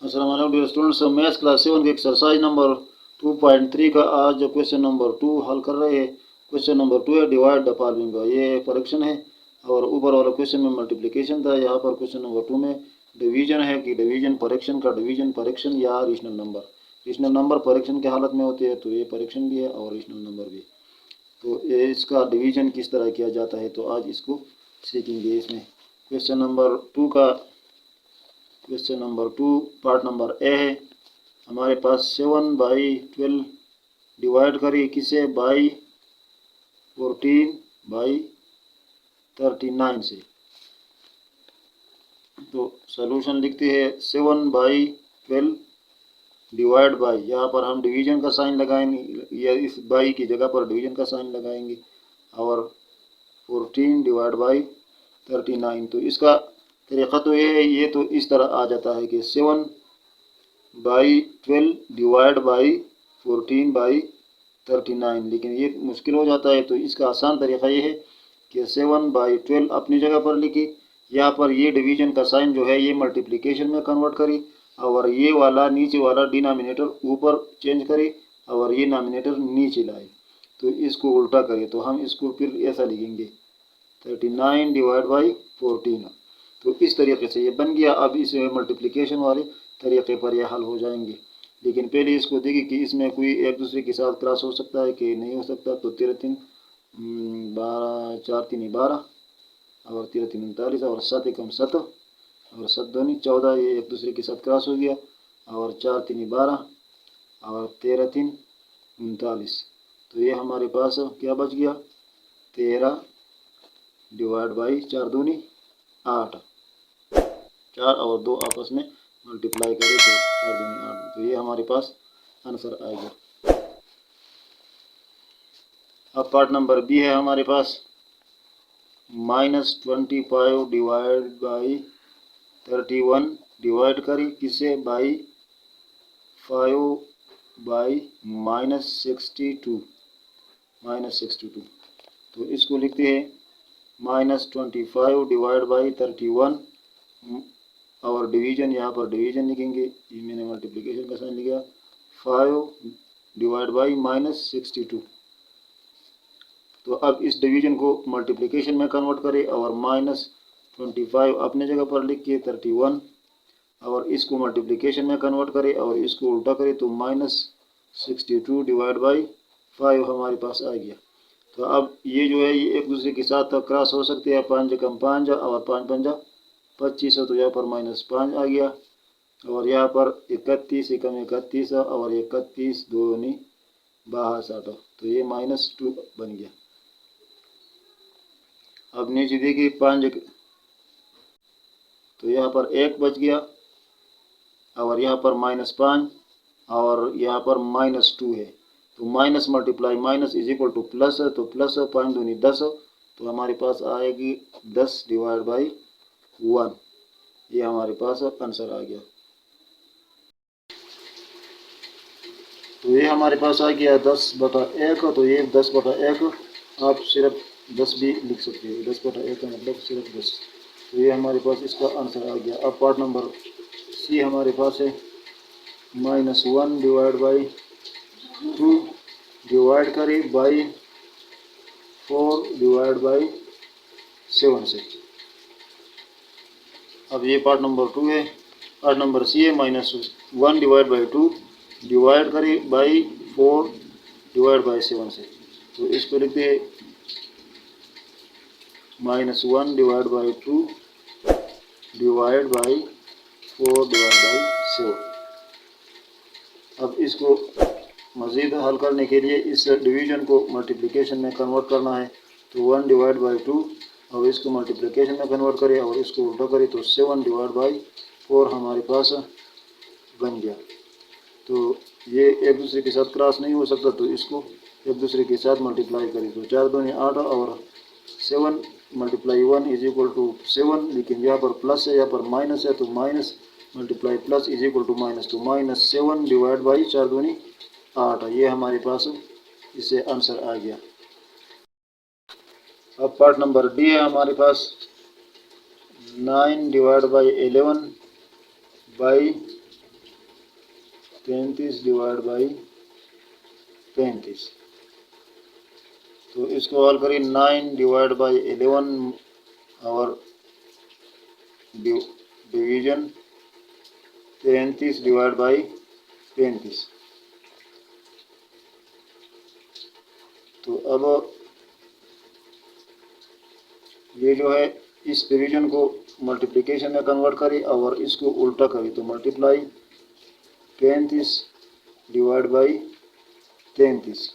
अस्सलाम वालेकुम dear students. Maths class 7 के एक्सरसाइज नंबर 2.3 का आज क्वेश्चन नंबर 2 हल कर रहे हैं। क्वेश्चन नंबर 2 है डिवाइड द फॉलोइंग का, ये फ्रैक्शन है और ऊपर वाला क्वेश्चन में मल्टीप्लिकेशन था। यहाँ पर क्वेश्चन नंबर 2 में डिवीजन है कि डिवीजन फ्रैक्शन का डिवीजन फ्रैक्शन या rational number. Rational number fraction के हालत में होते हैं, तो ये फ्रैक्शन भी है और रेशनल नंबर भी। तो ये इसका डिवीजन किस तरह किया जाता है, तो आज इसको सीखेंगे। इसमें question number 2 part number A है। हमारे पास 7/12 डिवाइड करिए किसे, बाई 14/39 से। तो सॉल्यूशन लिखते हैं 7/12 डिवाइड बाई, यहाँ पर हम डिवीजन का साइन लगाएंगे या इस बाई की जगह पर डिवीजन का साइन लगाएंगे, और 14 डिवाइड बाई 39। तो इसका तरीक़ा तो ये है, ये तो इस तरह आ जाता है कि 7/12 डिवाइड बाई 14/39, लेकिन ये मुश्किल हो जाता है। तो इसका आसान तरीक़ा ये है कि 7/12 अपनी जगह पर लिखी, यहाँ पर ये डिवीजन का साइन जो है ये मल्टीप्लिकेशन में कन्वर्ट करी, और ये वाला नीचे वाला डिनोमिनेटर ऊपर चेंज करी और ये नॉमिनेटर नीचे लाए, तो इसको उल्टा करें। तो हम इसको फिर ऐसा लिखेंगे 39 डिवाइड बाई 14। तो इस तरीके से ये बन गया। अब इस मल्टीप्लिकेशन वाले तरीके पर यह हल हो जाएंगे, लेकिन पहले इसको देखिए कि इसमें कोई एक दूसरे के साथ क्रॉस हो सकता है कि नहीं हो सकता। तो 13 12 4 3 12 और 13 39 और 7 एकम 7 और 7 दूनी 14, ये एक दूसरे के साथ क्रॉस हो गया, और 4 3 12 और 13 3 39। तो ये हमारे पास क्या बच गया, 13 डिवाइड बाई 4 दूनी 8, 4 और 2 आपस में मल्टीप्लाई करें तो 4 दूनी 8। तो ये हमारे पास आंसर आएगा। अब पार्ट नंबर बी है हमारे पास, -25 डिवाइड बाई 31 डिवाइड करी किसे, बाई 5/-62। तो इसको लिखते हैं -25 डिवाइड बाई 31 और डिवीजन, यहाँ पर डिवीजन लिखेंगे, ये मैंने मल्टीप्लिकेशन का साइन लिखा, 5 डिवाइड बाई -62। तो अब इस डिवीजन को मल्टीप्लिकेशन में कन्वर्ट करें और -25 अपने जगह पर लिख के 31, और इसको मल्टीप्लिकेशन में कन्वर्ट करें और इसको उल्टा करें तो -62 डिवाइड बाई 5 हमारे पास आ गया। तो अब ये जो है ये एक दूसरे के साथ क्रॉस हो सकते हैं, 5 एकम 5 और 5 पंजा 25, तो यहाँ पर -5 आ गया, और यहाँ पर 31 एकम 31 और 31 दूनी 62, तो ये -2 बन गया। अब नीचे देखिए 5, तो यहाँ पर 1 बच गया, और यहाँ पर -5 और यहाँ पर -2 है। तो minus multiply minus is equal two plus है, तो प्लस 5 दूनी 10, तो हमारे पास आएगी 10 डिवाइड बाई 1। ये हमारे पास आंसर आ गया। तो ये हमारे पास आ गया 10/1, तो ये 10/1 आप सिर्फ 10 भी लिख सकते हो, 10/1 का मतलब सिर्फ 10। तो ये हमारे पास इसका आंसर आ गया। अब पार्ट नंबर सी हमारे पास है, -1 डिवाइड बाई 2 डिवाइड करें बाई 4 डिवाइड बाई 7 से। अब ये पार्ट नंबर 2 है। पार्ट नंबर सी है, -1 डिवाइड बाई 2 डिवाइड करें बाई 4 डिवाइड बाई 7 से। तो इसको लिखते हैं -1 divide by 2 divide by 4 divide by 7। अब इसको मज़ीद हल करने के लिए इस डिवीजन को मल्टीप्लिकेशन में कन्वर्ट करना है। तो 1 डिवाइड बाई 2 और इसको मल्टीप्लिकेशन में कन्वर्ट करें और इसको उल्टा करें तो 7 डिवाइड बाई 4 हमारे पास बन गया। तो ये एक दूसरे के साथ क्रॉस नहीं हो सकता, तो इसको एक दूसरे के साथ मल्टीप्लाई करें तो 4 दूनी 8 और 7 मल्टीप्लाई 1 इज इक्वल टू 7, लेकिन यहाँ पर प्लस है, यहाँ पर माइनस है, तो minus multiply plus is equal to minus, तो -7 डिवाइड बाई 4 दूनी 8। ये हमारे पास इससे आंसर आ गया। अब पार्ट नंबर डी है हमारे पास, 9 divide by 11 by 35 divide by 35। तो इसको हल करिए 9 डिवाइड बाई 11 और डिवीजन 33 डिवाइड बाई 35। तो अब ये जो है इस डिवीजन को मल्टीप्लिकेशन में कन्वर्ट करी और इसको उल्टा करी, तो मल्टीप्लाई 35 डिवाइड बाई 33।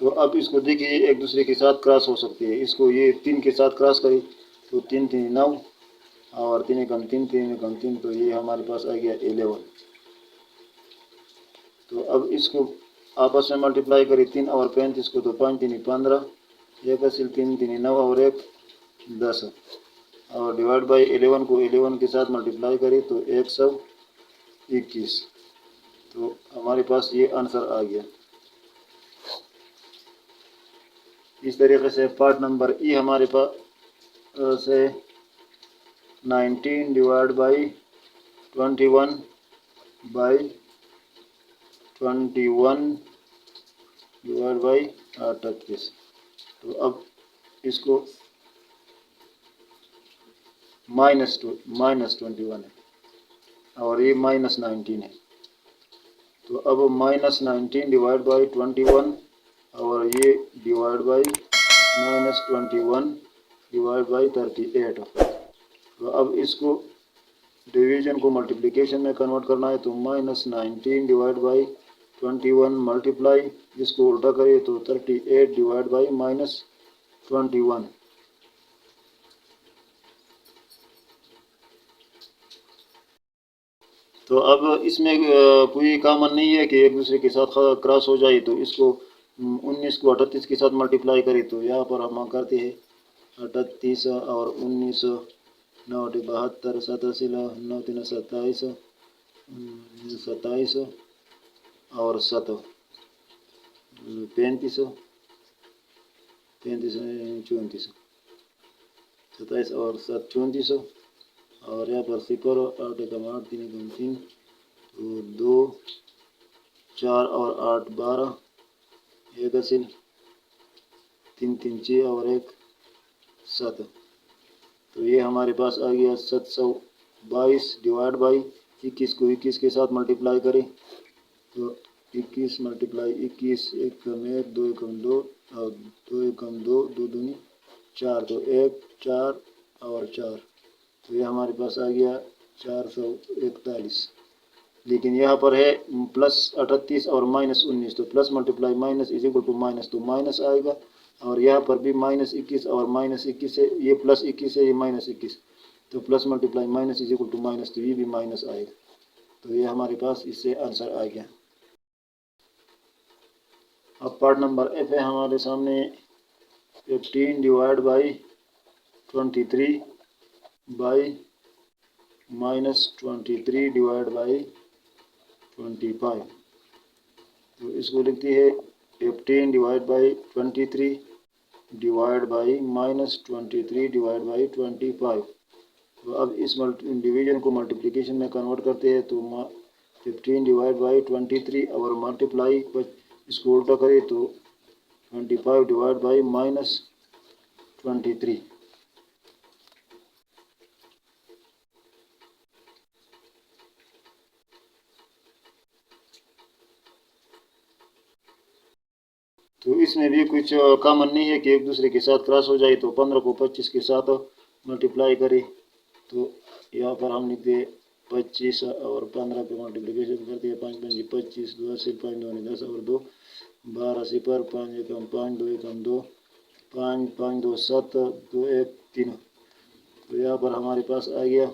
तो अब इसको देखिए एक दूसरे के साथ क्रॉस हो सकती है। इसको ये 3 के साथ क्रॉस करी तो 3 3 9 और 3 एकम 3 3 एकम 3, तो ये हमारे पास आ गया 11। तो अब इसको आपस में मल्टीप्लाई करी 3 और 35 को, तो 5 3 15, 1 हासिल 3 3 9 और 1 10 और डिवाइड बाई 11 को 11 के साथ मल्टीप्लाई करी तो 121। तो हमारे पास ये आंसर आ गया। इस तरीके से पार्ट नंबर ई हमारे पास से 19 divide by 21 by 21 divide by 38। तो अब इसको -21 है और ये -19 है। तो अब -19 डिवाइड बाई 21 और ये डिवाइड बाई -21 डिवाइड बाई 38। तो अब इसको डिवीजन को मल्टीप्लिकेशन में कन्वर्ट करना है, तो -19 डिवाइड बाई 21 मल्टीप्लाई, इसको उल्टा करिए तो 38 डिवाइड बाई -21। तो अब इसमें कोई कॉमन नहीं है कि एक दूसरे के साथ क्रॉस हो जाए, तो इसको 19 को 38 के साथ मल्टीप्लाई करें, तो यहाँ पर हम करते हैं 38 और 19 9 72 87 9 3 27 27 और 7 35 34 27 और 7 34 और यहाँ पर 0 8 एकम 8 3 एकम 3, तो 2 4 और 8 12, 1 हासिल 3 3 6 और 1 7। तो ये हमारे पास आ गया 722 डिवाइड बाई 21 को 21 के साथ मल्टीप्लाई करें, तो 21 मल्टीप्लाई 21, 1 कम 1 2 एकम 2 और 2 एकम 2 2 दूनी 4, तो 1 4 और 4। तो ये हमारे पास आ गया 441। लेकिन यहाँ पर है +38 और -19, तो plus multiply minus is equal to minus, तो माइनस आएगा। और यहाँ पर भी -21 और -21 है, ये +21 है, ये -21, तो plus multiply minus is equal to minus, तो ये भी माइनस आएगा। तो ये हमारे पास इससे आंसर आ गया। अब पार्ट नंबर एफ है हमारे सामने 15 divide by 23 by -23 divide by 25। तो इसको लिखती है 15 divide by 23 divide by -23 divide by 25। तो अब इस डिवीजन को मल्टीप्लिकेशन में कन्वर्ट करते हैं, तो 15 डिवाइड बाई 23 और मल्टीप्लाई इसको उल्टा करें तो 25 डिवाइड बाई -23। तो इसमें भी कुछ कॉमन नहीं है कि एक दूसरे के साथ क्रॉस हो जाए, तो 15 को 25 के साथ मल्टीप्लाई करें, तो यहाँ पर हम लिखते 25 और 15 पे मल्टीप्लिकेशन करते हैं, 5 5 25, 2 से 5 2 10 और 2 12 0 5 एकम 5 2 एकम 2 5 5 2 7 2 1 3। तो यहाँ पर हमारे पास आ गया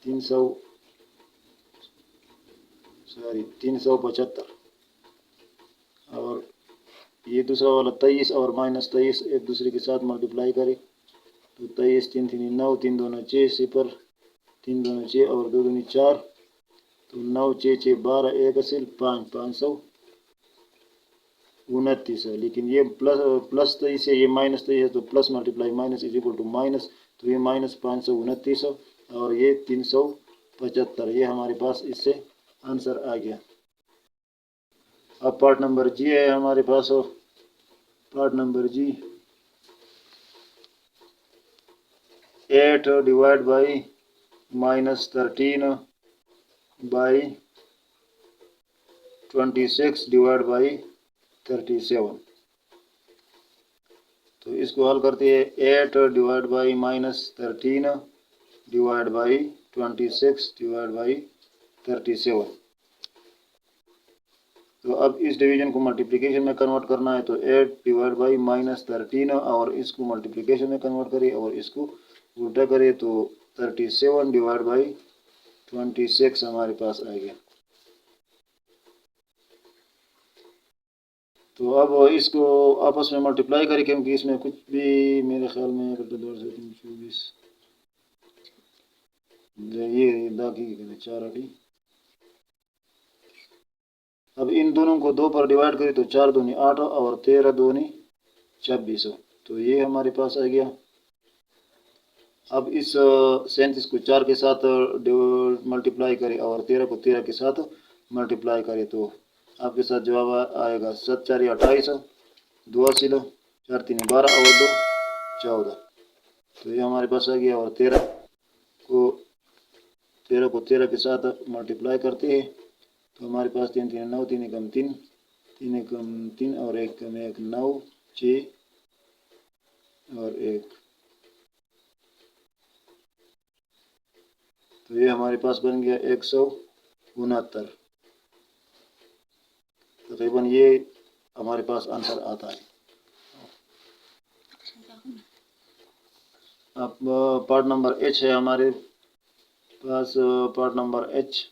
375। और ये दूसरा वाला 23 और -23 एक दूसरे के साथ मल्टीप्लाई करें, तो 23 3 3 9 3 2 6 0 3 2 6 और 2 2 4, तो 9 6 6 12 1 हासिल 5 529 है। लेकिन ये प्लस 23 है, ये -23 है, तो plus multiply minus is equal to minus, तो ये -529 और ये 375 75। ये हमारे पास इससे आंसर आ गया। अब पार्ट नंबर जी है हमारे पास। और part number G 8 divide by -13 by 26 divide by 37। तो इसको हल करते हैं। 8 divide by -13 divide by 26 divide by 37। तो अब इस डिवीजन को मल्टीप्लिकेशन में कन्वर्ट करना है। तो 8 डिवाइड बाई -13 और इसको मल्टीप्लिकेशन में कन्वर्ट करें और इसको उल्टा करें तो 37 डिवाइड बाई 26 हमारे पास आ गया। तो अब इसको आपस में मल्टीप्लाई करें क्योंकि इसमें कुछ भी मेरे ख्याल में 24 ये दागी 4 अब इन दोनों को 2 पर डिवाइड करें तो 4 दूनी 8 और 13 दूनी 26। तो ये हमारे पास आ गया। अब इस 37 को 4 के साथ मल्टीप्लाई करें और 13 को 13 के साथ मल्टीप्लाई करें तो आपके साथ जवाब आएगा 7 4 28, 2 8 4 3 12 और 2 14। तो ये हमारे पास आ गया। और 13 को 13 के साथ मल्टीप्लाई करते हैं तो हमारे पास 3 3 9, 3 एकम 3, 3 एकम 3 और 1 कम 1 9, 6 और 1। तो ये हमारे पास बन गया 169। तकरीबन ये हमारे पास आंसर आता है। अब पार्ट नंबर एच है हमारे पास। Part number H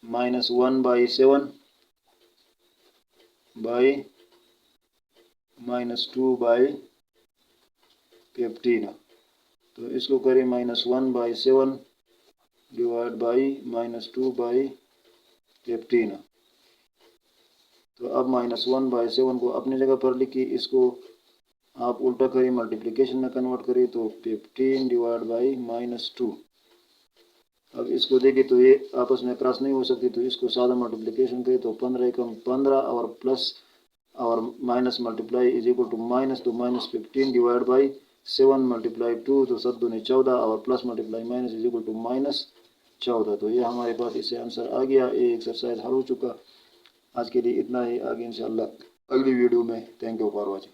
-1/7 by -2/15। तो इसको करें -1/7 डिवाइड बाई -2/15। तो अब -1/7 को अपनी जगह पर लिखिए। इसको आप उल्टा करें मल्टीप्लिकेशन में कन्वर्ट करें तो 15 डिवाइड बाई -2। अब इसको देखिए तो ये आपस में क्रॉस नहीं हो सकती। तो इसको सादा मल्टीप्लिकेशन करें तो 15 एकम 15 और प्लस और minus multiply is equal to minus. तो -15 डिवाइड बाई 7 मल्टीप्लाई 2 तो 7 दूनी 14 और plus multiply minus is equal to -14। तो ये हमारे पास इससे आंसर आ गया। ये एक्सरसाइज हल हो चुका। आज के लिए इतना ही। आगे इंशाल्लाह अगली वीडियो में। Thank you for watching.